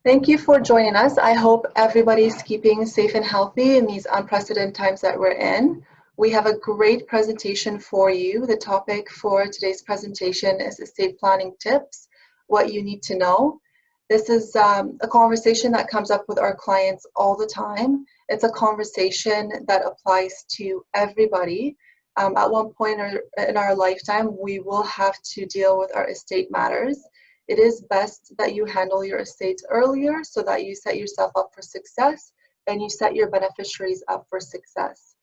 Thank you for joining us. I hope everybody's keeping safe and healthy in these unprecedented times that we're in. We have a great presentation for you. The topic for today's presentation is estate planning tips, what you need to know. This is a conversation that comes up with our clients all the time. It's a conversation that applies to everybody. At one point in our lifetime, we will have to deal with our estate matters. It is best that you handle your estate earlier so that you set yourself up for success and you set your beneficiaries up for success.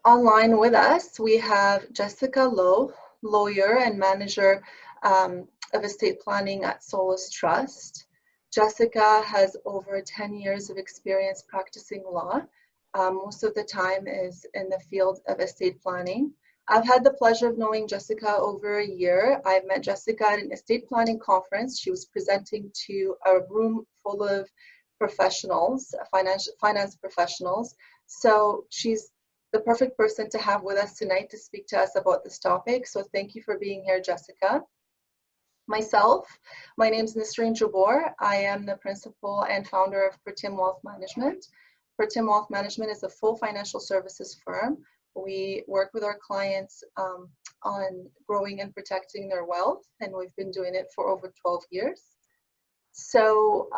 Online with us, we have Jessica Lowe, lawyer and manager of estate planning at Solus Trust. Jessica has over 10 years of experience practicing law. Most of the time is in the field of estate planning. I've had the pleasure of knowing Jessica over a year. I met Jessica at an estate planning conference. She was presenting to a room full of professionals, finance professionals. So she's the perfect person to have with us tonight to speak to us about this topic. So thank you for being here, Jessica. Myself, my name is Nisreen Jabor. I am the principal and founder of Pertim Wealth Management. Pertim Wealth Management is a full financial services firm. We work with our clients on growing and protecting their wealth, and we've been doing it for over 12 years. So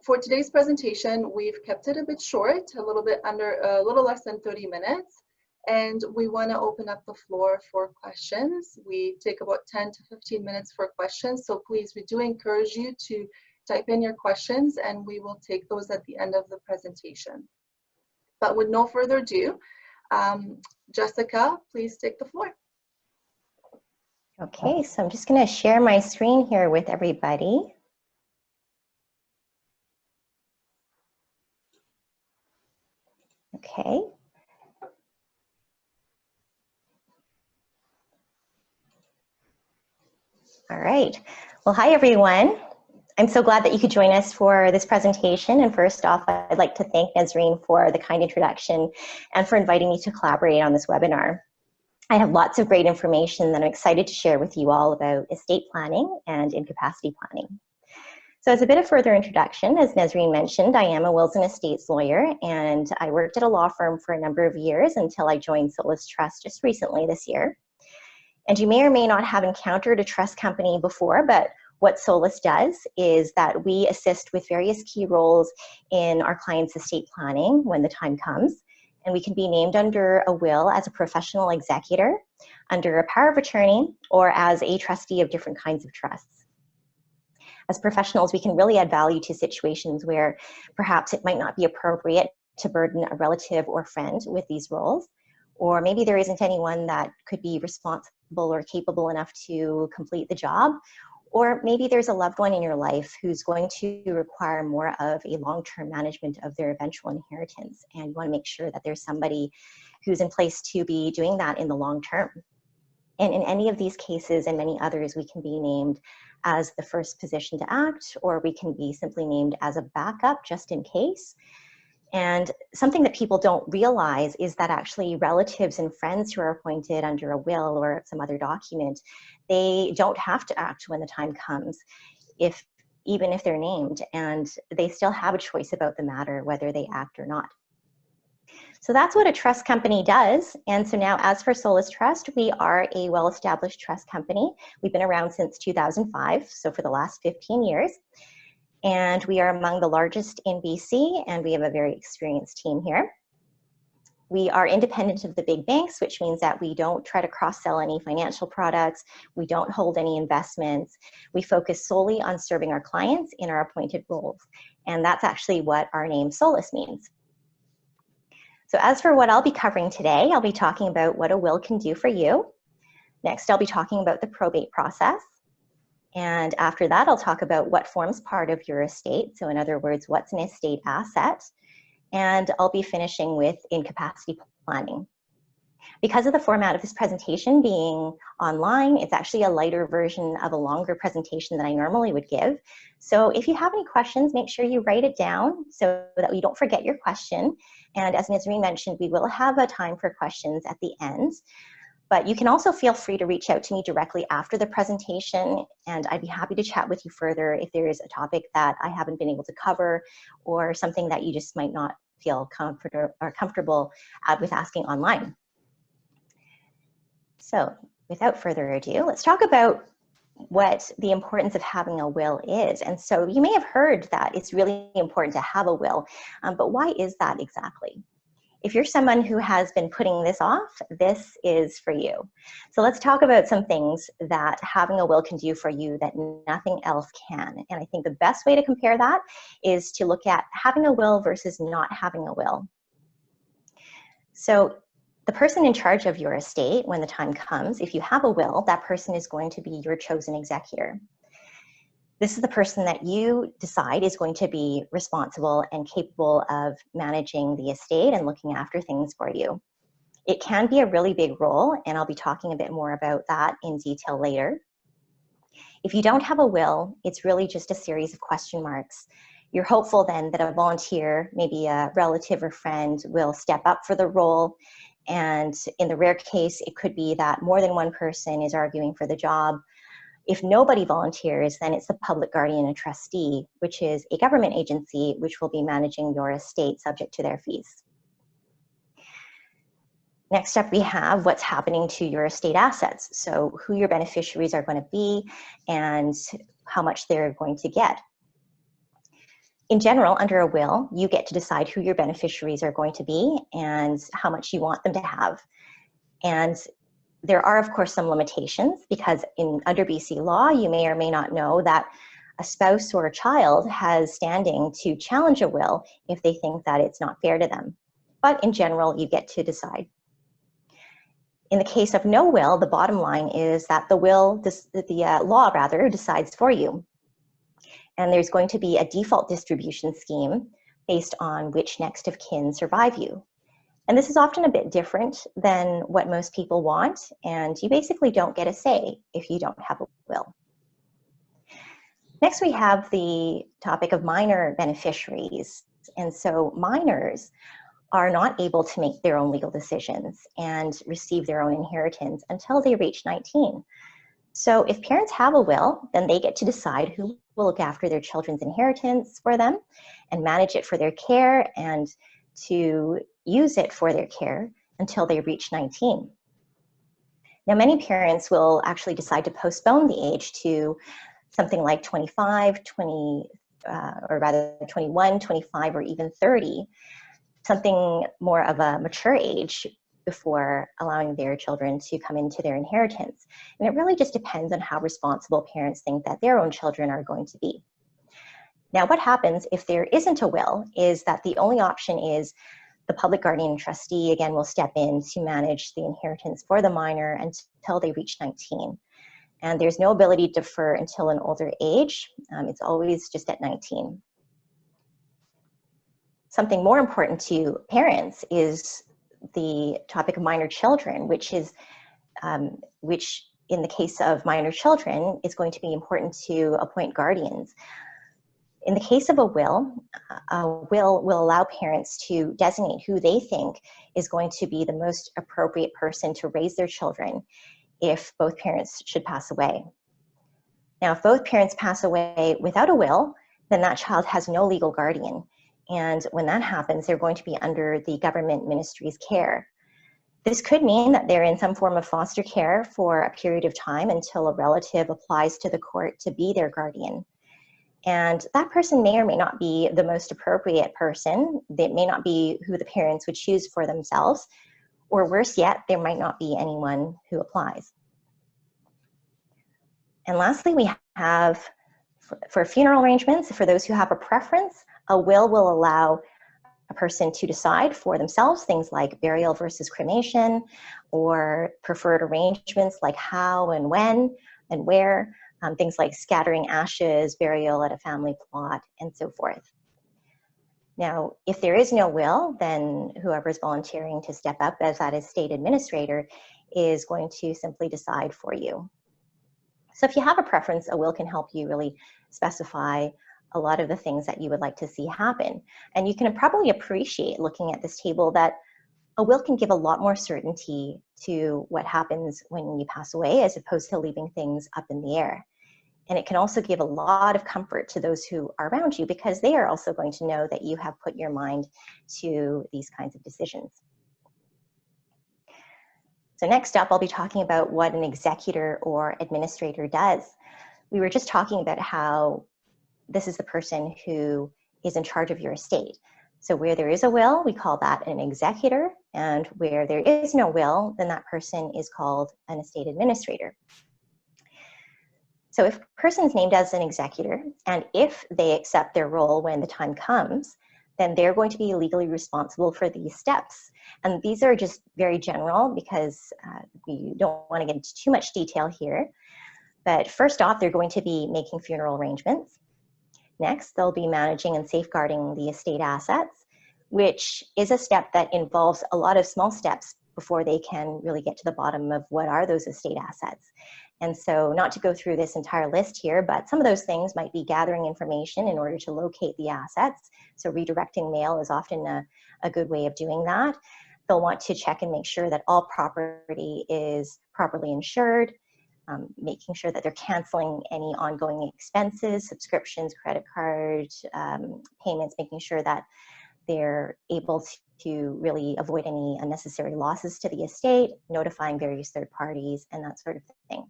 for today's presentation, we've kept it a bit short, a little less than 30 minutes, and we want to open up the floor for questions. We take about 10 to 15 minutes for questions, so please, we do encourage you to type in your questions, and we will take those at the end of the presentation. But with no further ado, Jessica, please take the floor. Okay, so I'm just going to share my screen here with everybody. Okay. All right. Well, hi, everyone. I'm so glad that you could join us for this presentation. And first off, I'd like to thank Nazreen for the kind introduction and for inviting me to collaborate on this webinar. I have lots of great information that I'm excited to share with you all about estate planning and incapacity planning. So as a bit of further introduction, as Nazreen mentioned, I am a wills and estates lawyer, and I worked at a law firm for a number of years until I joined Solus Trust just recently this year. And you may or may not have encountered a trust company before, but what Solus does is that we assist with various key roles in our clients' estate planning when the time comes. And we can be named under a will as a professional executor, under a power of attorney, or as a trustee of different kinds of trusts. As professionals, we can really add value to situations where perhaps it might not be appropriate to burden a relative or friend with these roles, or maybe there isn't anyone that could be responsible or capable enough to complete the job, or maybe there's a loved one in your life who's going to require more of a long-term management of their eventual inheritance, and you want to make sure that there's somebody who's in place to be doing that in the long term. And in any of these cases and many others, we can be named as the first position to act, or we can be simply named as a backup just in case. And something that people don't realize is that actually relatives and friends who are appointed under a will or some other document, they don't have to act when the time comes, even if they're named, and they still have a choice about the matter, whether they act or not. So that's what a trust company does. And so now, as for Solus Trust, we are a well-established trust company. We've been around since 2005, so for the last 15 years. And we are among the largest in BC, and we have a very experienced team here. We are independent of the big banks, which means that we don't try to cross-sell any financial products. We don't hold any investments. We focus solely on serving our clients in our appointed roles. And that's actually what our name Solus means. So as for what I'll be covering today, I'll be talking about what a will can do for you. Next, I'll be talking about the probate process. And after that, I'll talk about what forms part of your estate. So in other words, what's an estate asset? And I'll be finishing with incapacity planning. Because of the format of this presentation being online, it's actually a lighter version of a longer presentation than I normally would give. So if you have any questions, make sure you write it down so that you don't forget your question. And as Nazreen mentioned, we will have a time for questions at the end. But you can also feel free to reach out to me directly after the presentation, and I'd be happy to chat with you further if there is a topic that I haven't been able to cover or something that you just might not feel comfortable with asking online. So without further ado, let's talk about what the importance of having a will is. And so you may have heard that it's really important to have a will, but why is that exactly? If you're someone who has been putting this off, this is for you. So let's talk about some things that having a will can do for you that nothing else can. And I think the best way to compare that is to look at having a will versus not having a will. So the person in charge of your estate, when the time comes, if you have a will, that person is going to be your chosen executor. This is the person that you decide is going to be responsible and capable of managing the estate and looking after things for you. It can be a really big role, and I'll be talking a bit more about that in detail later. If you don't have a will, it's really just a series of question marks. You're hopeful then that a volunteer, maybe a relative or friend, will step up for the role. And in the rare case, it could be that more than one person is arguing for the job. If nobody volunteers, then it's the public guardian and trustee, which is a government agency which will be managing your estate subject to their fees. Next up, we have what's happening to your estate assets. So who your beneficiaries are going to be and how much they're going to get. In general, under a will, you get to decide who your beneficiaries are going to be and how much you want them to have. And there are, of course, some limitations because under BC law, you may or may not know that a spouse or a child has standing to challenge a will if they think that it's not fair to them. But in general, you get to decide. In the case of no will, the bottom line is that the law decides for you. And there's going to be a default distribution scheme based on which next of kin survive you. And this is often a bit different than what most people want, and you basically don't get a say if you don't have a will. Next, we have the topic of minor beneficiaries. And so minors are not able to make their own legal decisions and receive their own inheritance until they reach 19. So if parents have a will, then they get to decide who will look after their children's inheritance for them and manage it for their care and to use it for their care until they reach 19. Now, many parents will actually decide to postpone the age to something like 25, 20, or rather 21, 25, or even 30, something more of a mature age before allowing their children to come into their inheritance. And it really just depends on how responsible parents think that their own children are going to be. Now, what happens if there isn't a will is that the only option is the public guardian and trustee, again, will step in to manage the inheritance for the minor until they reach 19. And there's no ability to defer until an older age. It's always just at 19. Something more important to parents is the topic of minor children, which in the case of minor children is going to be important to appoint guardians. In the case of a will will allow parents to designate who they think is going to be the most appropriate person to raise their children if both parents should pass away. Now, if both parents pass away without a will, then that child has no legal guardian. And when that happens, they're going to be under the government ministry's care. This could mean that they're in some form of foster care for a period of time until a relative applies to the court to be their guardian. And that person may or may not be the most appropriate person. They may not be who the parents would choose for themselves, or worse yet, there might not be anyone who applies. And lastly, we have, for funeral arrangements, for those who have a preference, a will allow a person to decide for themselves things like burial versus cremation, or preferred arrangements like how and when and where, things like scattering ashes, burial at a family plot, and so forth. Now, if there is no will, then whoever is volunteering to step up as that estate administrator is going to simply decide for you. So if you have a preference, a will can help you really specify a lot of the things that you would like to see happen. And you can probably appreciate looking at this table that a will can give a lot more certainty to what happens when you pass away, as opposed to leaving things up in the air. And it can also give a lot of comfort to those who are around you, because they are also going to know that you have put your mind to these kinds of decisions. So next up, I'll be talking about what an executor or administrator does. We were just talking about how this is the person who is in charge of your estate. So where there is a will, we call that an executor, and where there is no will, then that person is called an estate administrator. So if a person is named as an executor, and if they accept their role when the time comes, then they're going to be legally responsible for these steps. And these are just very general, because we don't want to get into too much detail here. But first off, they're going to be making funeral arrangements. Next, they'll be managing and safeguarding the estate assets, which is a step that involves a lot of small steps before they can really get to the bottom of what are those estate assets. And so, not to go through this entire list here, but some of those things might be gathering information in order to locate the assets. So redirecting mail is often a good way of doing that. They'll want to check and make sure that all property is properly insured, making sure that they're canceling any ongoing expenses, subscriptions, credit card payments, making sure that they're able to really avoid any unnecessary losses to the estate, notifying various third parties, and that sort of thing.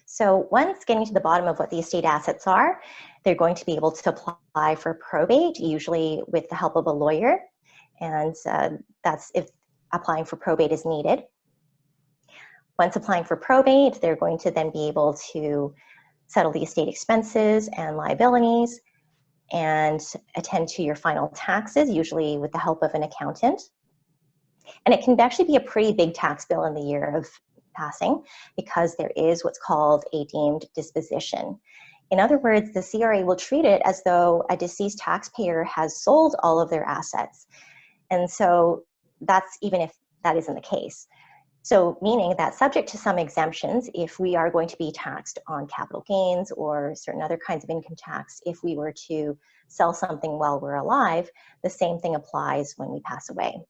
So once getting to the bottom of what the estate assets are, they're going to be able to apply for probate, usually with the help of a lawyer, and that's if applying for probate is needed. Once applying for probate, they're going to then be able to settle the estate expenses and liabilities and attend to your final taxes, usually with the help of an accountant. And it can actually be a pretty big tax bill in the year of passing, because there is what's called a deemed disposition. In other words, the CRA will treat it as though a deceased taxpayer has sold all of their assets. And so that's even if that isn't the case. So meaning that, subject to some exemptions, if we are going to be taxed on capital gains or certain other kinds of income tax, if we were to sell something while we're alive, the same thing applies when we pass away.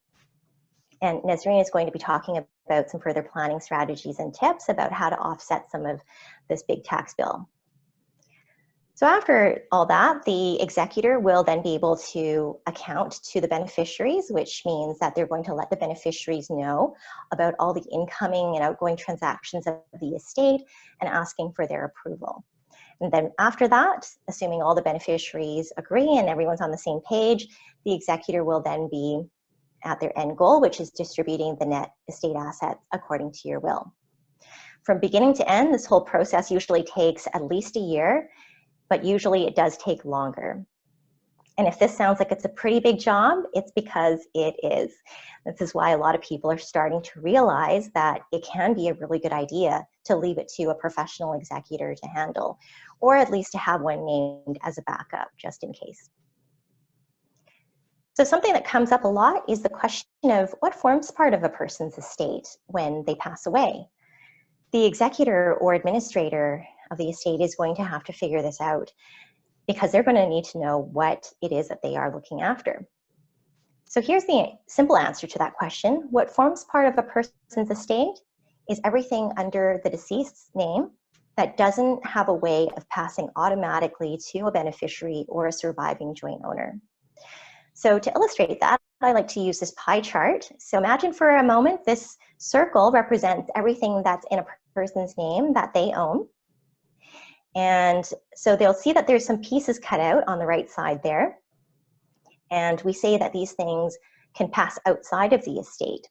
And Nazreen is going to be talking about some further planning strategies and tips about how to offset some of this big tax bill. So after all that, the executor will then be able to account to the beneficiaries, which means that they're going to let the beneficiaries know about all the incoming and outgoing transactions of the estate and asking for their approval. And then after that, assuming all the beneficiaries agree and everyone's on the same page, the executor will then be at their end goal, which is distributing the net estate assets according to your will. From beginning to end, this whole process usually takes at least a year, but usually it does take longer. And if this sounds like it's a pretty big job, it's because it is. This is why a lot of people are starting to realize that it can be a really good idea to leave it to a professional executor to handle, or at least to have one named as a backup, just in case. So something that comes up a lot is the question of what forms part of a person's estate when they pass away. The executor or administrator of the estate is going to have to figure this out, because they're going to need to know what it is that they are looking after. So here's the simple answer to that question. What forms part of a person's estate is everything under the deceased's name that doesn't have a way of passing automatically to a beneficiary or a surviving joint owner. So to illustrate that, I like to use this pie chart. So imagine for a moment this circle represents everything that's in a person's name that they own. And so they'll see that there's some pieces cut out on the right side there. And we say that these things can pass outside of the estate.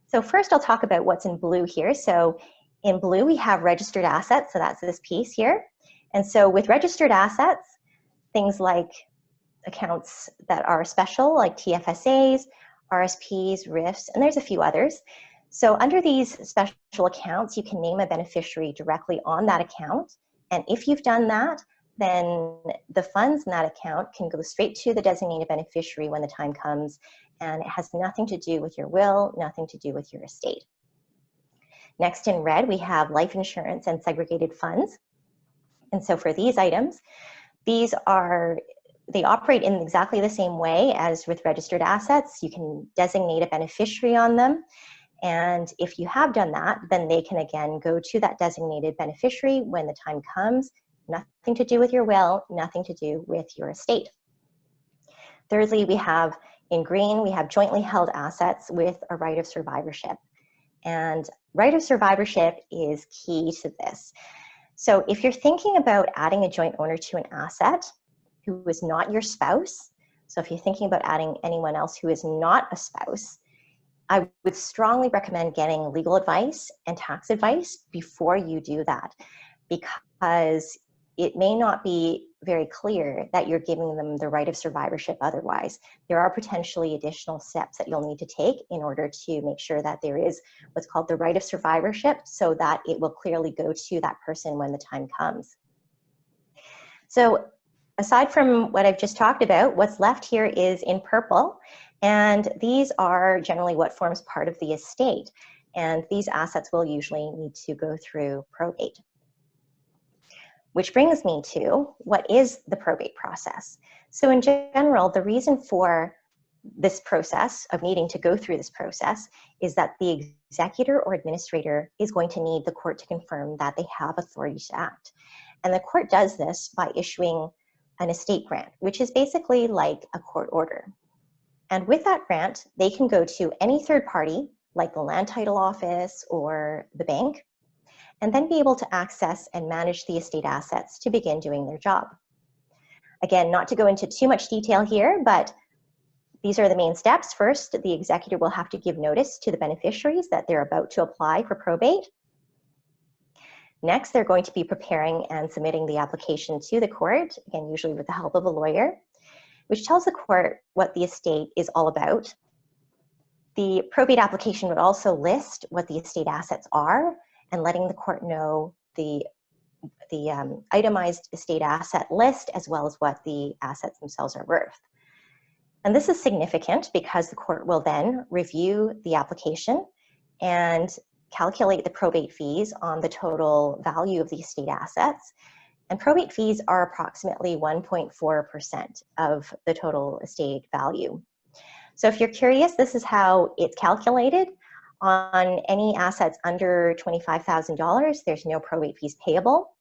So first I'll talk about what's in blue here. So in blue we have registered assets, so that's this piece here. And so with registered assets, things like accounts that are special, like TFSAs, RSPs, RIFs, and there's a few others. So under these special accounts, you can name a beneficiary directly on that account. And if you've done that, then the funds in that account can go straight to the designated beneficiary when the time comes, and it has nothing to do with your will, nothing to do with your estate. Next in red, we have life insurance and segregated funds. And so for these items, they operate in exactly the same way as with registered assets. You can designate a beneficiary on them, And if you have done that, then they can again go to that designated beneficiary when the time comes. Nothing to do with your will, nothing to do with your estate. Thirdly, we have in green, we have jointly held assets with a right of survivorship. And right of survivorship is key to this. So if you're thinking about adding a joint owner to an asset who is not your spouse, so if you're thinking about adding anyone else who is not a spouse, I would strongly recommend getting legal advice and tax advice before you do that, because it may not be very clear that you're giving them the right of survivorship otherwise. There are potentially additional steps that you'll need to take in order to make sure that there is what's called the right of survivorship, so that it will clearly go to that person when the time comes. So aside from what I've just talked about, what's left here is in purple, and these are generally what forms part of the estate. And these assets will usually need to go through probate. Which brings me to, what is the probate process? So in general, the reason for this process, of needing to go through this process, is that the executor or administrator is going to need the court to confirm that they have authority to act. And the court does this by issuing an estate grant, which is basically like a court order. And with that grant, they can go to any third party, like the land title office or the bank, and then be able to access and manage the estate assets to begin doing their job. Again, not to go into too much detail here, but these are the main steps. First, the executor will have to give notice to the beneficiaries that they're about to apply for probate. Next, they're going to be preparing and submitting the application to the court, again, usually with the help of a lawyer, which tells the court what the estate is all about. The probate application would also list what the estate assets are, and letting the court know the itemized estate asset list, as well as what the assets themselves are worth. And this is significant because the court will then review the application and calculate the probate fees on the total value of the estate assets. And probate fees are approximately 1.4% of the total estate value. So if you're curious, this is how it's calculated. On any assets under $25,000, there's no probate fees payable.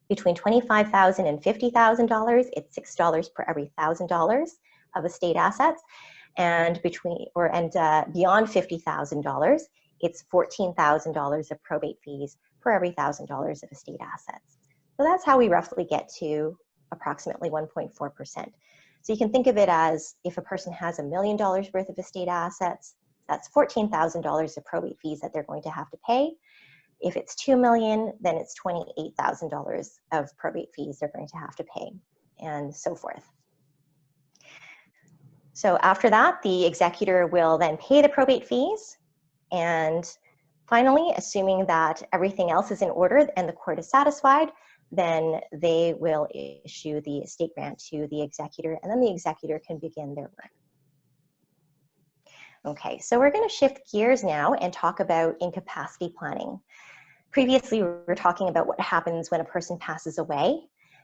Between $25,000 and $50,000, it's $6 per every $1,000 of estate assets, and beyond $50,000, it's $14,000 of probate fees for every $1,000 of estate assets. So that's how we roughly get to approximately 1.4%. So you can think of it as, if a person has $1 million worth of estate assets, that's $14,000 of probate fees that they're going to have to pay. If it's $2 million, then it's $28,000 of probate fees they're going to have to pay, and so forth. So after that, the executor will then pay the probate fees. And finally, assuming that everything else is in order and the court is satisfied, then they will issue the estate grant to the executor, and then the executor can begin their work. Okay, so we're going to shift gears now and talk about incapacity planning. Previously, we were talking about what happens when a person passes away,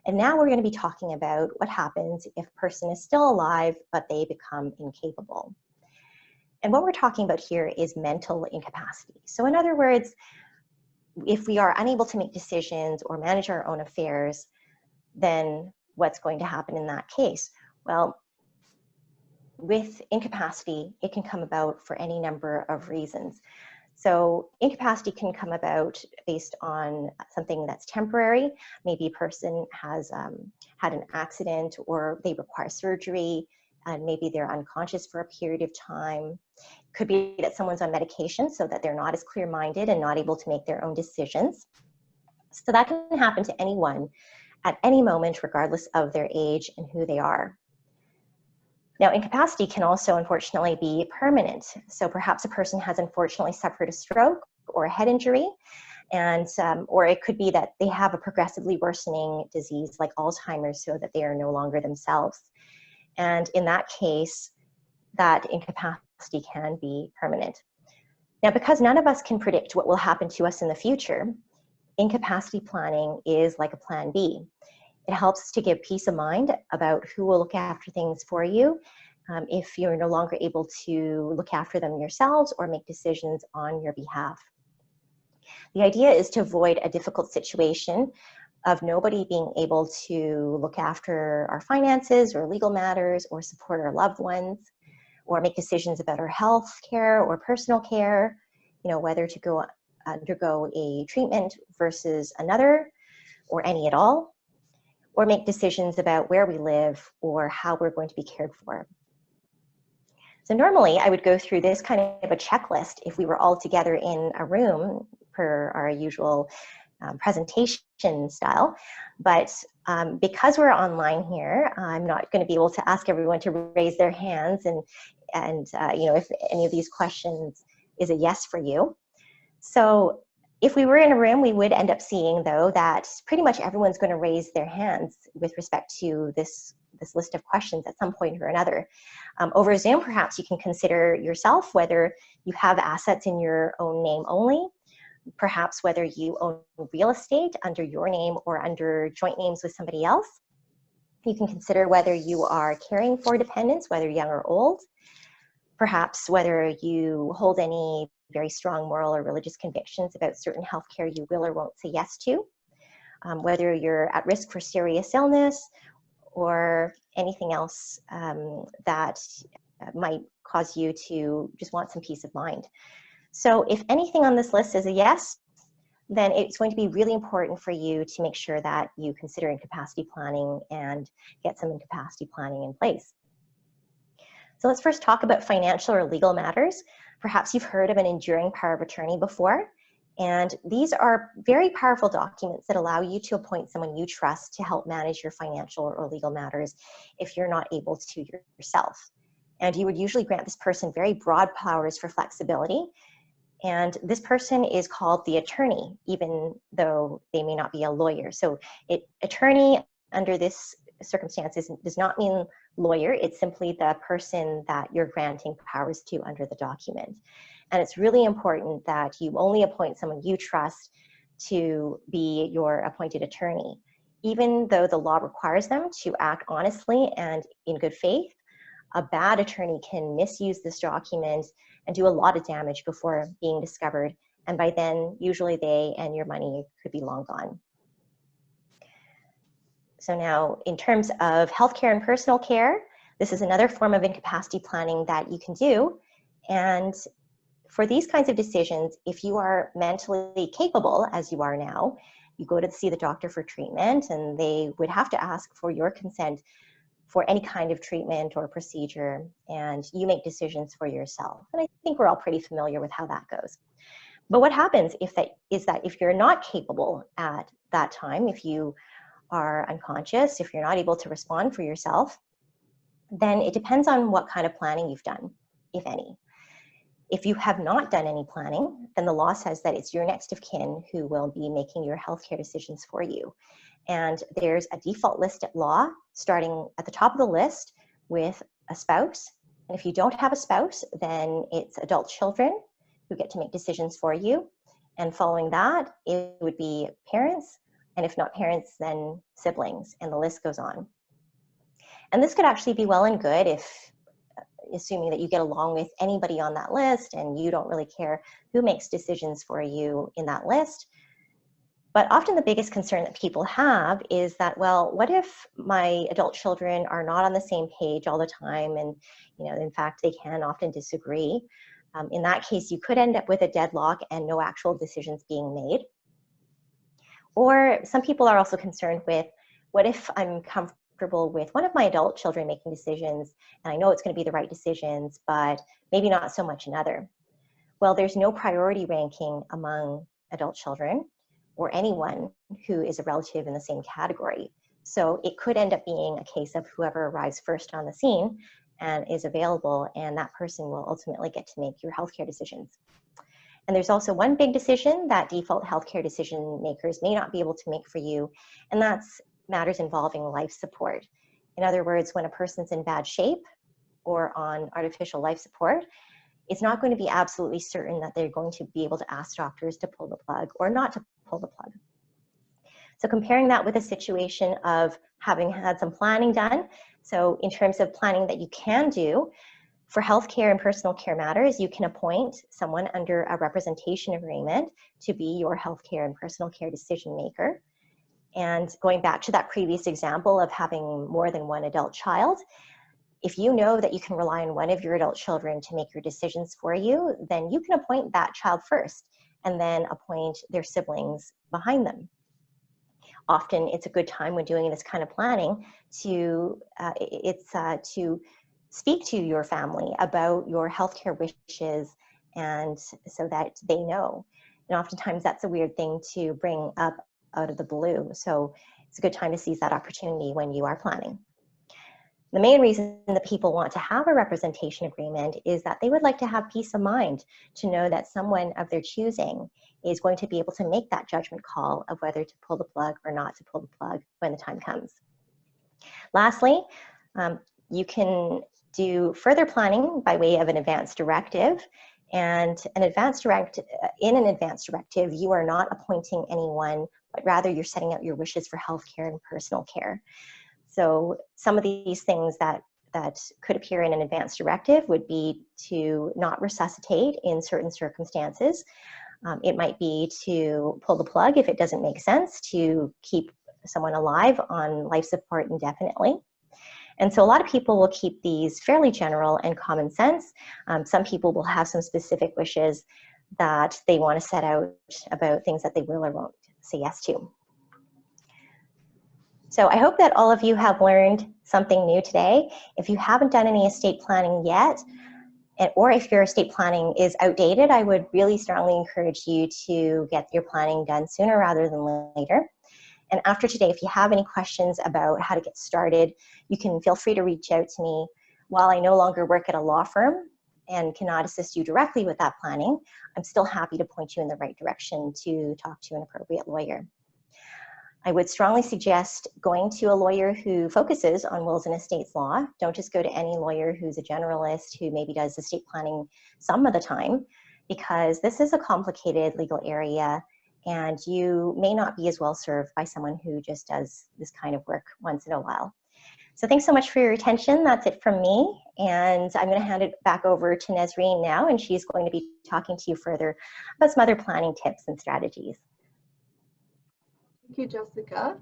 and now we're going to be talking about what happens if a person is still alive, but they become incapable. And what we're talking about here is mental incapacity. So in other words, if we are unable to make decisions or manage our own affairs, then what's going to happen in that case? Well, with incapacity, it can come about for any number of reasons. So incapacity can come about based on something that's temporary. Maybe a person has had an accident, or they require surgery, and maybe they're unconscious for a period of time. It could be that someone's on medication so that they're not as clear-minded and not able to make their own decisions. So that can happen to anyone at any moment, regardless of their age and who they are. Now, incapacity can also, unfortunately, be permanent. So perhaps a person has unfortunately suffered a stroke or a head injury, and or it could be that they have a progressively worsening disease like Alzheimer's, so that they are no longer themselves. And in that case, that incapacity can be permanent. Now, because none of us can predict what will happen to us in the future, incapacity planning is like a plan B. It helps to give peace of mind about who will look after things for you, if you're no longer able to look after them yourselves or make decisions on your behalf. The idea is to avoid a difficult situation of nobody being able to look after our finances or legal matters or support our loved ones or make decisions about our health care or personal care, whether to undergo a treatment versus another or any at all, or make decisions about where we live or how we're going to be cared for. So normally I would go through this kind of a checklist if we were all together in a room per our usual presentation style, but because we're online here, I'm not going to be able to ask everyone to raise their hands and if any of these questions is a yes for you. So if we were in a room, we would end up seeing, though, that pretty much everyone's going to raise their hands with respect to this list of questions at some point or another. Over Zoom, perhaps you can consider yourself whether you have assets in your own name only, perhaps whether you own real estate under your name or under joint names with somebody else. You can consider whether you are caring for dependents, whether young or old, perhaps whether you hold any very strong moral or religious convictions about certain healthcare you will or won't say yes to, whether you're at risk for serious illness or anything else that might cause you to just want some peace of mind. So if anything on this list is a yes, then it's going to be really important for you to make sure that you consider incapacity planning and get some incapacity planning in place. So let's first talk about financial or legal matters. Perhaps you've heard of an enduring power of attorney before, and these are very powerful documents that allow you to appoint someone you trust to help manage your financial or legal matters if you're not able to yourself. And you would usually grant this person very broad powers for flexibility. And this person is called the attorney, even though they may not be a lawyer. So attorney under this circumstances does not mean lawyer. It's simply the person that you're granting powers to under the document. And it's really important that you only appoint someone you trust to be your appointed attorney. Even though the law requires them to act honestly and in good faith, a bad attorney can misuse this document and do a lot of damage before being discovered. And by then, usually they and your money could be long gone. So now, in terms of healthcare and personal care, this is another form of incapacity planning that you can do. And for these kinds of decisions, if you are mentally capable, as you are now, you go to see the doctor for treatment, and they would have to ask for your consent for any kind of treatment or procedure, and you make decisions for yourself. And I think we're all pretty familiar with how that goes. But what happens is that if you're not capable at that time, if you are unconscious, if you're not able to respond for yourself, then it depends on what kind of planning you've done, if any. If you have not done any planning, then the law says that it's your next of kin who will be making your healthcare decisions for you. And there's a default list at law, starting at the top of the list with a spouse. And if you don't have a spouse, then it's adult children who get to make decisions for you. And following that, it would be parents. And if not parents, then siblings. And the list goes on. And this could actually be well and good if, assuming that you get along with anybody on that list and you don't really care who makes decisions for you in that list. But often the biggest concern that people have is that, well, what if my adult children are not on the same page all the time? And, in fact, they can often disagree. In that case, you could end up with a deadlock and no actual decisions being made. Or some people are also concerned with, what if I'm comfortable with one of my adult children making decisions, and I know it's going to be the right decisions, but maybe not so much another? Well, there's no priority ranking among adult children or anyone who is a relative in the same category. So it could end up being a case of whoever arrives first on the scene and is available, and that person will ultimately get to make your healthcare decisions. And there's also one big decision that default healthcare decision makers may not be able to make for you, and that's matters involving life support. In other words, when a person's in bad shape or on artificial life support, it's not going to be absolutely certain that they're going to be able to ask doctors to pull the plug or not to pull the plug. So comparing that with a situation of having had some planning done, so in terms of planning that you can do, for healthcare and personal care matters, you can appoint someone under a representation agreement to be your healthcare and personal care decision maker. And going back to that previous example of having more than one adult child, if you know that you can rely on one of your adult children to make your decisions for you, then you can appoint that child first and then appoint their siblings behind them. Often it's a good time when doing this kind of planning to speak to your family about your healthcare wishes, and so that they know. And oftentimes that's a weird thing to bring up out of the blue. So it's a good time to seize that opportunity when you are planning. The main reason that people want to have a representation agreement is that they would like to have peace of mind to know that someone of their choosing is going to be able to make that judgment call of whether to pull the plug or not to pull the plug when the time comes. Lastly, you can do further planning by way of an advance directive. And in an advance directive, you are not appointing anyone, but rather you're setting out your wishes for healthcare and personal care. So some of these things that could appear in an advance directive would be to not resuscitate in certain circumstances. It might be to pull the plug if it doesn't make sense to keep someone alive on life support indefinitely. And so a lot of people will keep these fairly general and common sense. Some people will have some specific wishes that they want to set out about things that they will or won't say yes to. So I hope that all of you have learned something new today. If you haven't done any estate planning yet, or if your estate planning is outdated, I would really strongly encourage you to get your planning done sooner rather than later. And after today, if you have any questions about how to get started, you can feel free to reach out to me. While I no longer work at a law firm and cannot assist you directly with that planning, I'm still happy to point you in the right direction to talk to an appropriate lawyer. I would strongly suggest going to a lawyer who focuses on wills and estates law. Don't just go to any lawyer who's a generalist who maybe does estate planning some of the time, because this is a complicated legal area and you may not be as well served by someone who just does this kind of work once in a while. So thanks so much for your attention. That's it from me. And I'm going to hand it back over to Nazreen now, and she's going to be talking to you further about some other planning tips and strategies. Thank you, Jessica.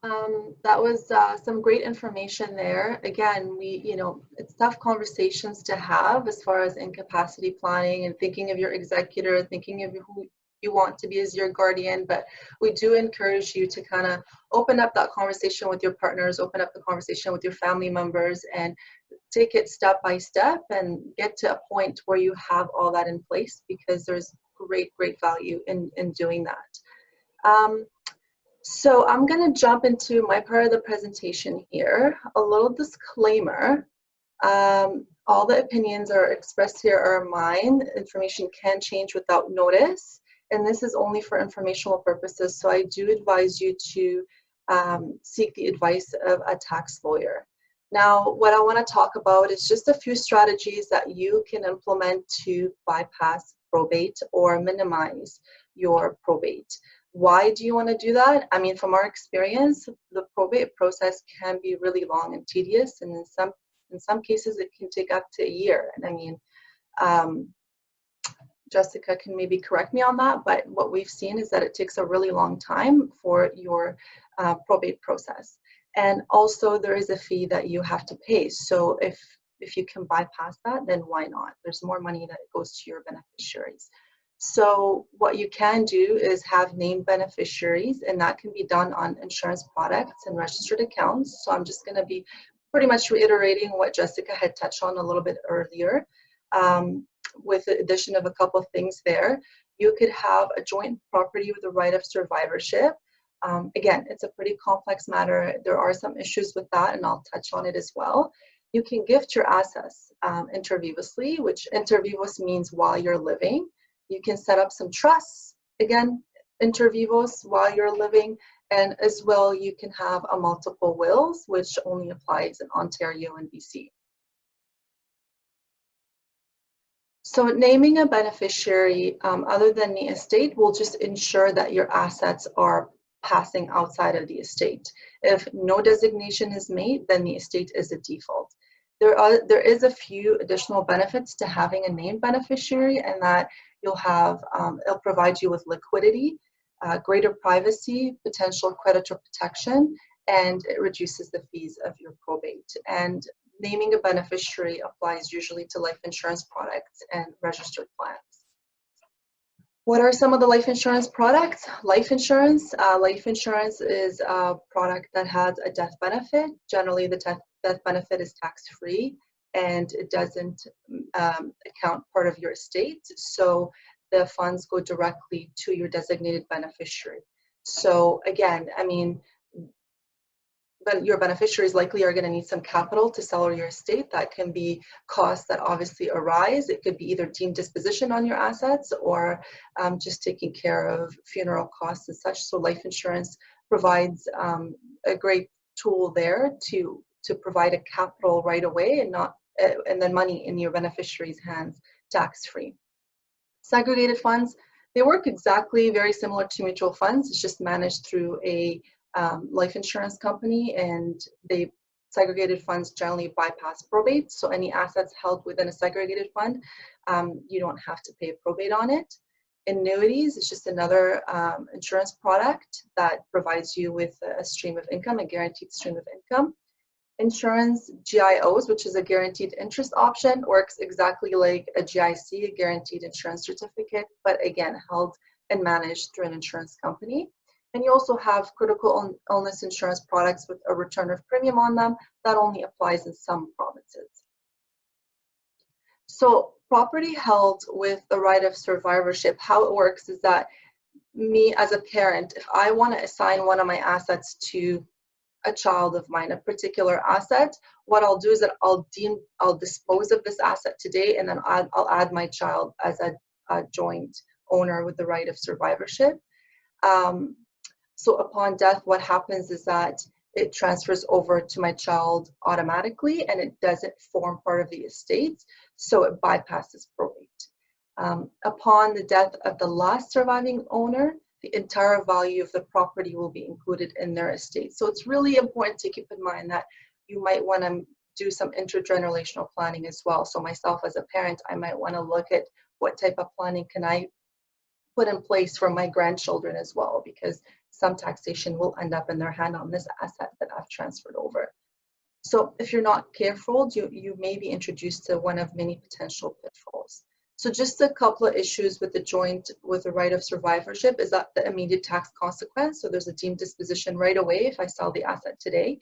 That was some great information there. Again, it's tough conversations to have as far as incapacity planning and thinking of your executor, thinking of who you want to be as your guardian, but we do encourage you to kind of open up that conversation with your partners, open up the conversation with your family members, and take it step by step and get to a point where you have all that in place, because there's great value in doing that. So I'm going to jump into my part of the presentation here. A little disclaimer. All the opinions are expressed here are mine. Information can change without notice, and this is only for informational purposes. So I do advise you to seek the advice of a tax lawyer. Now, what I want to talk about is just a few strategies that you can implement to bypass probate or minimize your probate. Why do you want to do that? I mean, from our experience, the probate process can be really long and tedious, and in some cases it can take up to a year. And I mean, Jessica can maybe correct me on that, but what we've seen is that it takes a really long time for your probate process. And also there is a fee that you have to pay. So if you can bypass that, then why not? There's more money that goes to your beneficiaries. So what you can do is have named beneficiaries, and that can be done on insurance products and registered accounts. So I'm just going to be pretty much reiterating what Jessica had touched on a little bit earlier, with the addition of a couple of things there. You could have a joint property with a right of survivorship. Again, it's a pretty complex matter. There are some issues with that, and I'll touch on it as well. You can gift your assets inter vivosly, which inter vivos means while you're living. You can set up some trusts, again, inter vivos while you're living, and as well you can have a multiple wills, which only applies in Ontario and BC. So naming a beneficiary other than the estate will just ensure that your assets are passing outside of the estate. If no designation is made, then the estate is a default. There is a few additional benefits to having a named beneficiary, and that you'll have, it'll provide you with liquidity, greater privacy, potential creditor protection, and it reduces the fees of your probate. And naming a beneficiary applies usually to life insurance products and registered plans. What are some of the life insurance products? Life insurance is a product that has a death benefit. Generally, the death benefit is tax-free and it doesn't account part of your estate. So the funds go directly to your designated beneficiary. So again, I mean, but your beneficiaries likely are going to need some capital to sell your estate. That can be costs that obviously arise. It could be either deemed disposition on your assets or just taking care of funeral costs and such. So life insurance provides a great tool there to provide a capital right away and not and then money in your beneficiary's hands tax-free. Segregated funds, they work exactly very similar to mutual funds. It's just managed through a life insurance company, and segregated funds generally bypass probate. So any assets held within a segregated fund, you don't have to pay probate on it. Annuities is just another insurance product that provides you with a stream of income, a guaranteed stream of income. Insurance GIOs, which is a guaranteed interest option, works exactly like a GIC, a guaranteed insurance certificate, but again, held and managed through an insurance company. And you also have critical illness insurance products with a return of premium on them. That only applies in some provinces. So property held with the right of survivorship, how it works is that me as a parent, if I want to assign one of my assets to a child of mine, a particular asset, what I'll do is that I'll dispose of this asset today, and then I'll add my child as a joint owner with the right of survivorship. So upon death, what happens is that it transfers over to my child automatically, and it doesn't form part of the estate, so it bypasses probate. Upon the death of the last surviving owner, the entire value of the property will be included in their estate. So it's really important to keep in mind that you might want to do some intergenerational planning as well. So myself as a parent, I might want to look at what type of planning can I put in place for my grandchildren as well, because some taxation will end up in their hand on this asset that I've transferred over. So if you're not careful, you may be introduced to one of many potential pitfalls. So just a couple of issues with the right of survivorship is that the immediate tax consequence. So there's a deemed disposition right away if I sell the asset today.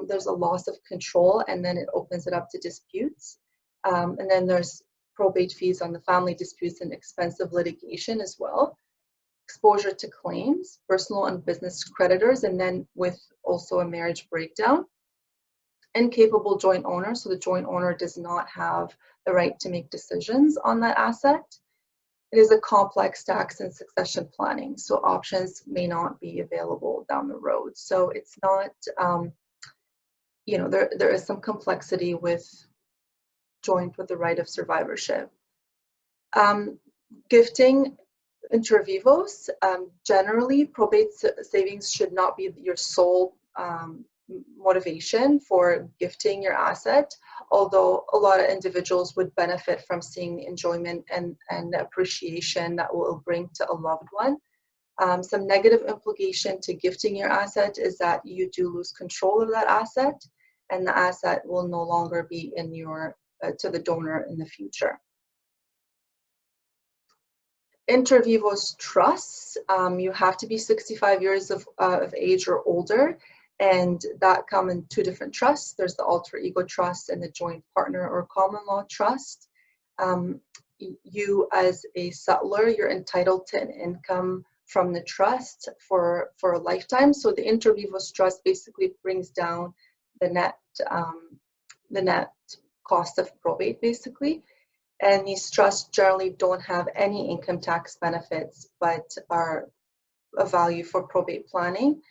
There's a loss of control, and then it opens it up to disputes. And then there's probate fees on the family disputes and expensive litigation as well. Exposure to claims, personal and business creditors, and then with also a marriage breakdown. Incapable joint owner, so the joint owner does not have the right to make decisions on that asset. It is a complex tax and succession planning, so options may not be available down the road. So it's not, there is some complexity with joint with the right of survivorship. Gifting inter vivos, generally probate savings should not be your sole motivation for gifting your asset, although a lot of individuals would benefit from seeing the enjoyment and the appreciation that will bring to a loved one. Some negative implication to gifting your asset is that you do lose control of that asset, and the asset will no longer be in your to the donor in the future. Inter vivos trusts, you have to be 65 years of age or older, and that come in two different trusts. There's the alter ego trust and the joint partner or common law trust. You as a settler, you're entitled to an income from the trust for a lifetime. So the inter vivos trust basically brings down the net cost of probate basically. And these trusts generally don't have any income tax benefits, but are of value for probate planning.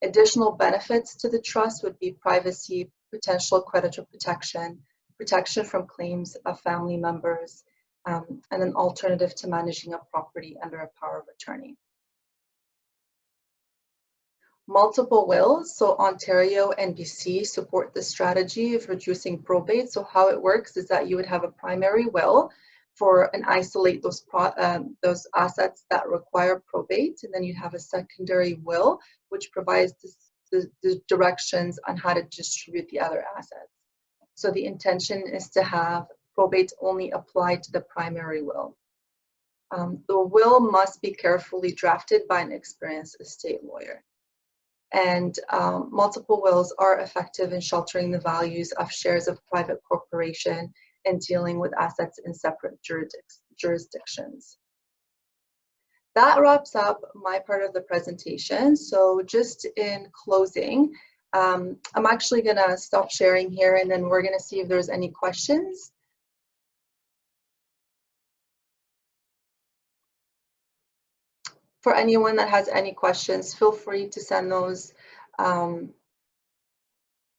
Additional benefits to the trust would be privacy, potential creditor protection, protection from claims of family members, and an alternative to managing a property under a power of attorney. Multiple wills, so Ontario and BC support the strategy of reducing probate. So how it works is that you would have a primary will and isolate those assets that require probate, and then you have a secondary will which provides the directions on how to distribute the other assets. So the intention is to have probate only apply to the primary will. The will must be carefully drafted by an experienced estate lawyer. And multiple wills are effective in sheltering the values of shares of private corporation and dealing with assets in separate jurisdictions. That wraps up my part of the presentation. So just in closing, I'm actually gonna stop sharing here and then we're gonna see if there's any questions. For anyone that has any questions, feel free to send those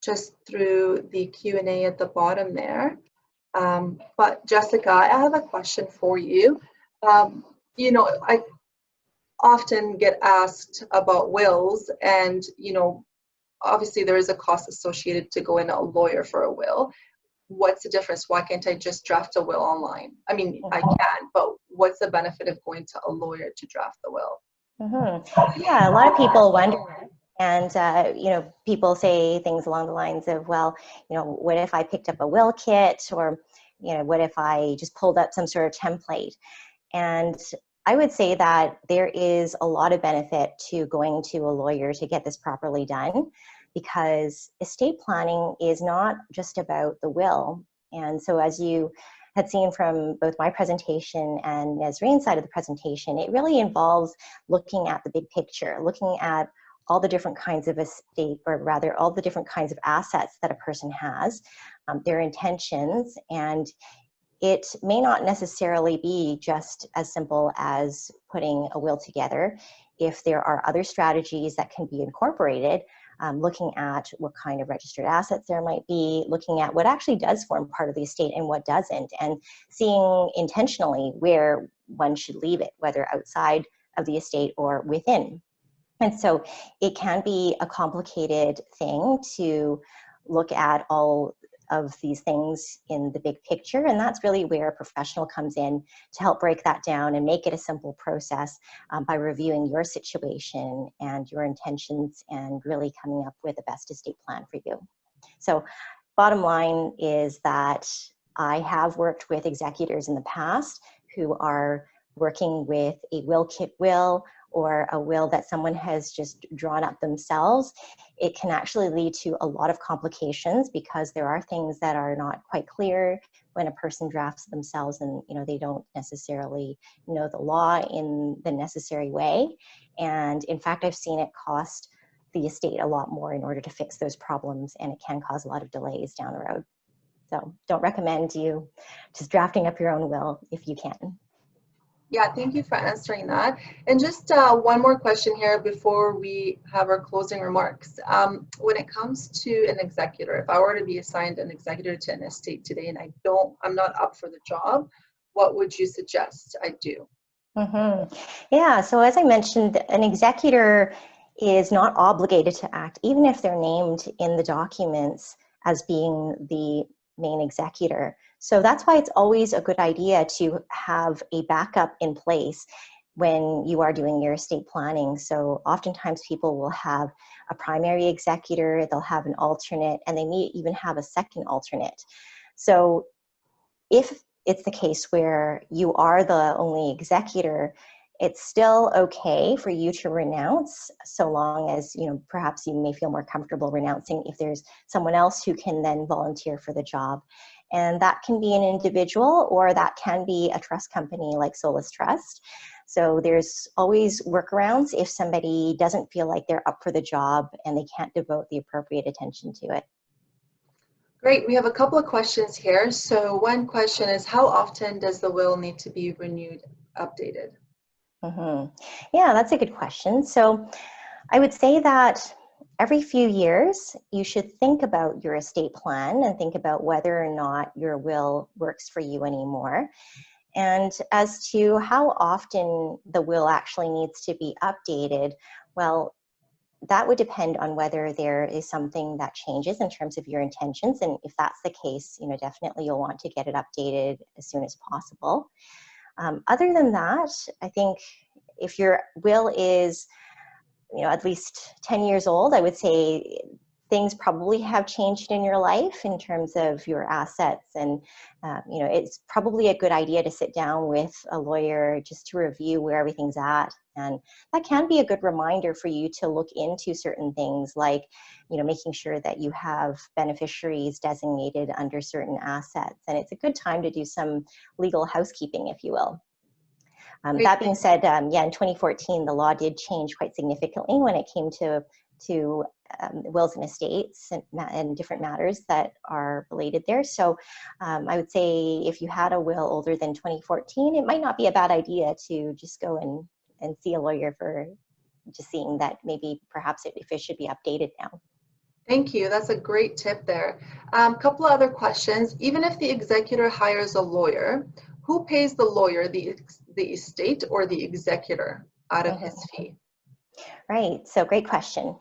just through the Q&A at the bottom there. But Jessica, I have a question for you. You know, I often get asked about wills and, you know, obviously there is a cost associated to go in a lawyer for a will. What's the difference? Why can't I just draft a will online? I mean, I can, but what's the benefit of going to a lawyer to draft the will? Yeah, a lot of people wonder. And, you know, people say things along the lines of, well, you know, what if I picked up a will kit, or, you know, what if I just pulled up some sort of template? And I would say that there is a lot of benefit to going to a lawyer to get this properly done, because estate planning is not just about the will. And so as you had seen from both my presentation and Nazreen's side of the presentation, it really involves looking at the big picture, looking at all the different kinds of estate, or rather all the different kinds of assets that a person has, their intentions, and it may not necessarily be just as simple as putting a will together. If there are other strategies that can be incorporated, looking at what kind of registered assets there might be, looking at what actually does form part of the estate and what doesn't, and seeing intentionally where one should leave it, whether outside of the estate or within. And so it can be a complicated thing to look at all of these things in the big picture. And that's really where a professional comes in to help break that down and make it a simple process by reviewing your situation and your intentions and really coming up with the best estate plan for you. So bottom line is that I have worked with executors in the past who are working with a will kit will, or a will that someone has just drawn up themselves. It can actually lead to a lot of complications because there are things that are not quite clear when a person drafts themselves, and you know, they don't necessarily know the law in the necessary way. And in fact, I've seen it cost the estate a lot more in order to fix those problems, and it can cause a lot of delays down the road. So don't recommend you just drafting up your own will if you can. Yeah, thank you for answering that. And just one more question here before we have our closing remarks. When it comes to an executor, if I were to be assigned an executor to an estate today and I'm not up for the job, what would you suggest I do? Yeah, so as I mentioned, an executor is not obligated to act, even if they're named in the documents as being the main executor. So that's why it's always a good idea to have a backup in place when you are doing your estate planning. So oftentimes people will have a primary executor, they'll have an alternate, and they may even have a second alternate. So if it's the case where you are the only executor, it's still okay for you to renounce, so long as, you know, perhaps you may feel more comfortable renouncing if there's someone else who can then volunteer for the job. And that can be an individual, or that can be a trust company like Solus Trust. So there's always workarounds if somebody doesn't feel like they're up for the job and they can't devote the appropriate attention to it. Great, we have a couple of questions here. So one question is, how often does the will need to be renewed, updated? Yeah, that's a good question. So I would say that every few years, you should think about your estate plan and think about whether or not your will works for you anymore. And as to how often the will actually needs to be updated, well, that would depend on whether there is something that changes in terms of your intentions. And if that's the case, definitely you'll want to get it updated as soon as possible. Other than that, I think if your will is, at least 10 years old, I would say things probably have changed in your life in terms of your assets. And, it's probably a good idea to sit down with a lawyer just to review where everything's at. And that can be a good reminder for you to look into certain things like, making sure that you have beneficiaries designated under certain assets. And it's a good time to do some legal housekeeping, if you will. That being said, in 2014, the law did change quite significantly when it came to wills and estates and different matters that are related there. So I would say if you had a will older than 2014, it might not be a bad idea to just go and see a lawyer for just seeing that maybe perhaps if it should be updated now. Thank you. That's a great tip there. Couple of other questions. Even if the executor hires a lawyer, who pays the lawyer, the estate or the executor out of his fee? Right. So great question.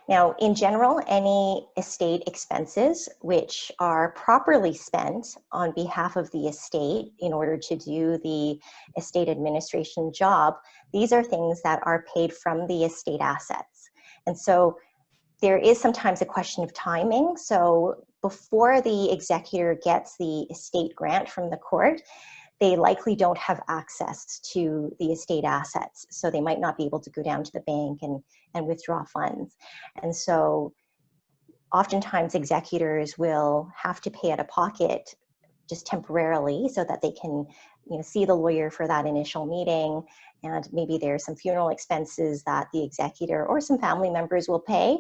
Now, in general, any estate expenses which are properly spent on behalf of the estate in order to do the estate administration job, these are things that are paid from the estate assets. And so there is sometimes a question of timing. So before the executor gets the estate grant from the court, they likely don't have access to the estate assets. So they might not be able to go down to the bank and withdraw funds. And so oftentimes executors will have to pay out of pocket just temporarily so that they can see the lawyer for that initial meeting. And maybe there's some funeral expenses that the executor or some family members will pay.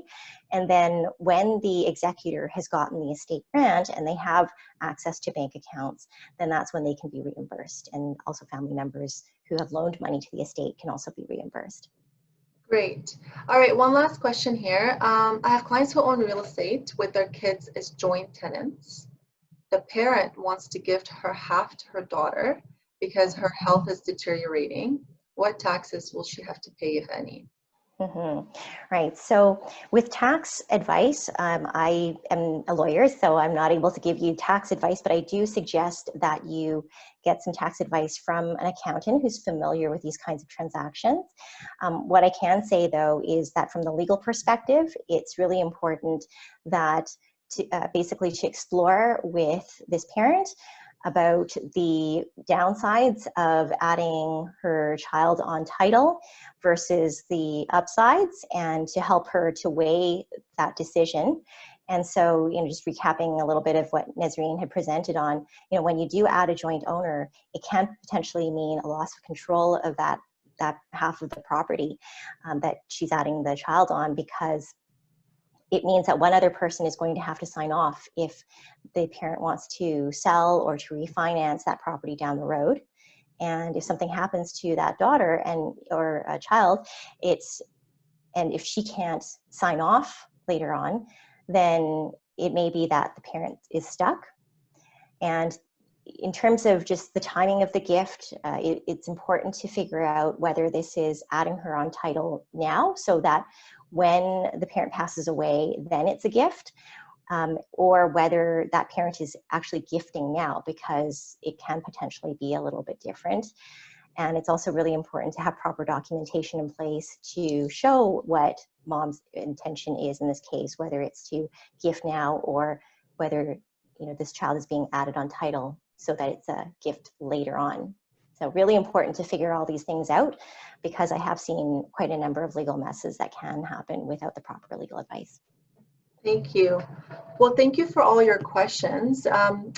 And then when the executor has gotten the estate grant and they have access to bank accounts, then that's when they can be reimbursed. And also family members who have loaned money to the estate can also be reimbursed. Great. All right, one last question here. I have clients who own real estate with their kids as joint tenants. The parent wants to gift her half to her daughter because her health is deteriorating. What taxes will she have to pay, if any? Right. So with tax advice, I am a lawyer, so I'm not able to give you tax advice, but I do suggest that you get some tax advice from an accountant who's familiar with these kinds of transactions. What I can say, though, is that from the legal perspective, it's really important that basically to explore with this parent about the downsides of adding her child on title versus the upsides, and to help her to weigh that decision. And so, just recapping a little bit of what Nazreen had presented on, when you do add a joint owner, it can potentially mean a loss of control of that half of the property that she's adding the child on, because it means that one other person is going to have to sign off if the parent wants to sell or to refinance that property down the road. And if something happens to that daughter or a child, and if she can't sign off later on, then it may be that the parent is stuck. And in terms of just the timing of the gift, it's important to figure out whether this is adding her on title now, so that when the parent passes away, then it's a gift, or whether that parent is actually gifting now, because it can potentially be a little bit different. And it's also really important to have proper documentation in place to show what mom's intention is in this case, whether it's to gift now or whether this child is being added on title so that it's a gift later on. So really important to figure all these things out, because I have seen quite a number of legal messes that can happen without the proper legal advice. Thank you. Well, thank you for all your questions.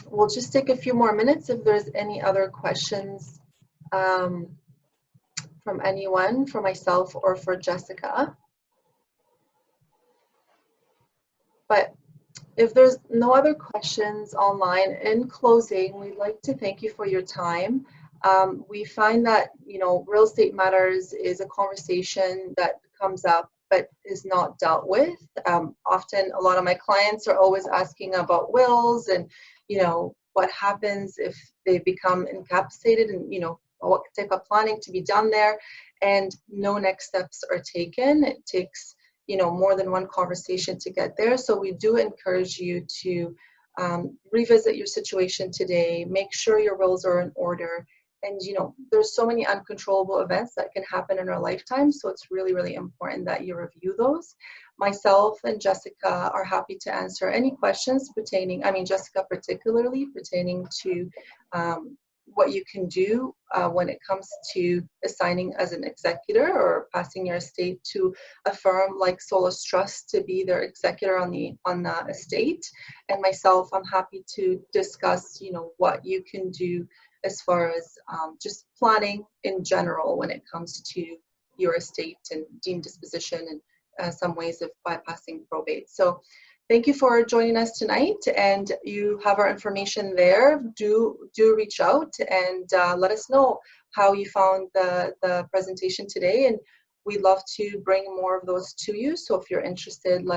We'll just take a few more minutes if there's any other questions from anyone, for myself or for Jessica. But if there's no other questions online, in closing, we'd like to thank you for your time. We find that, real estate matters is a conversation that comes up but is not dealt with. Often, a lot of my clients are always asking about wills and, what happens if they become incapacitated, and, what type of planning to be done there, and no next steps are taken. It takes, more than one conversation to get there. So we do encourage you to revisit your situation today, make sure your wills are in order. And, there's so many uncontrollable events that can happen in our lifetime. So it's really, really important that you review those. Myself and Jessica are happy to answer any questions Jessica particularly pertaining to what you can do when it comes to assigning as an executor or passing your estate to a firm like Solus Trust to be their executor on the estate. And myself, I'm happy to discuss, what you can do as far as just planning in general when it comes to your estate and deemed disposition and some ways of bypassing probate. So thank you for joining us tonight, and you have our information there. Do reach out and let us know how you found the presentation today, and we'd love to bring more of those to you. So if you're interested, let